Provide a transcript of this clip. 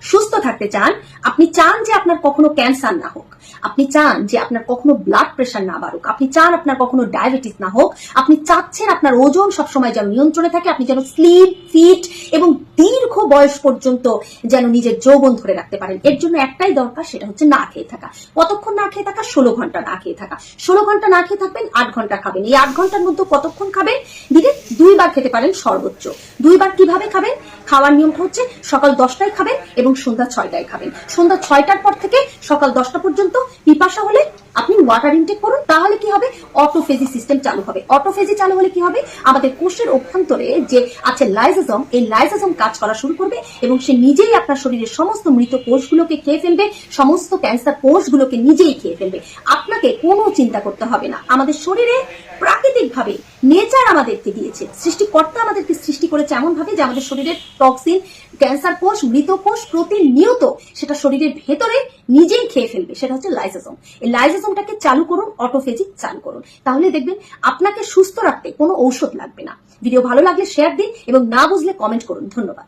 সুস্থ থাকতে চান, আপনি চান যে আপনার কখনো ক্যান্সার না হোক, আপনি চান যে আপনার কখনো ব্লাড প্রেশার না বাড়ুক, আপনি চান আপনার কখনো ডায়াবেটিস না হোক, আপনি চাচ্ছেন আপনার ওজন সবসময় যেন নিয়ন্ত্রণে থাকে, আপনি যেন স্লিম ফিট এবং দীর্ঘ বয়স পর্যন্ত যেন নিজের যৌবন ধরে রাখতে পারেন। এর জন্য একটাই দরকার, সেটা হচ্ছে না খেয়ে থাকা। কতক্ষণ না খেয়ে থাকা? 16 ঘন্টা না খেয়ে থাকা। 16 ঘন্টা না খেয়ে থাকবেন, 8 ঘন্টা খাবেন। এই 8 ঘন্টার মধ্যে কতক্ষণ খাবেন? দিনে 2 বার খেতে পারেন সর্বোচ্চ। 2 বার কিভাবে খাবেন? খাওয়ার নিয়মটা হচ্ছে সকাল 10টায় খাবেন এবং সন্ধ্যা 6টায় খাবেন। সন্ধ্যা 6টার পর থেকে সকাল 10টা পর্যন্ত পিপাসা হলে আপনি ওয়াটার ইনটেক করুন। তাহলে কি হবে? অটোফেজি সিস্টেম চালু হবে। অটোফেজি চালু হলে কি হবে? আমাদের কোষের অভ্যন্তরে যে আছে লাইসোজোম, এই লাইসোজোম কাজ করা শুরু করবে এবং সে নিজেই আপনার শরীরের সমস্ত মৃত কোষগুলোকে খেয়ে ফেলবে, সমস্ত ক্যান্সার কোষগুলোকে নিজেই খেয়ে ফেলবে। আপনাকে কোনো চিন্তা করতে হবে না। আমাদের শরীরে প্রাকৃতিকভাবে নেচার আমাদেরকে দিয়েছে, সৃষ্টিকর্তা আমাদেরকে সৃষ্টি করেছে এমন ভাবে যে আমাদের শরীরের টক্সিন, ক্যান্সার কোষ, মৃত কোষ প্রতিনিয়ত সেটা শরীরের ভেতরে নিজেই খেয়ে ফেলবে। সেটা হচ্ছে লাইসোজোম। এই লাইসোজোমটাকে চালু করুন, অটোফেজি চালু করুন। তাহলে দেখবেন আপনাকে সুস্থ রাখতে কোনো ঔষধ লাগবে না। ভিডিও ভালো লাগলে শেয়ার দিন এবং না বুঝলে কমেন্ট করুন। ধন্যবাদ।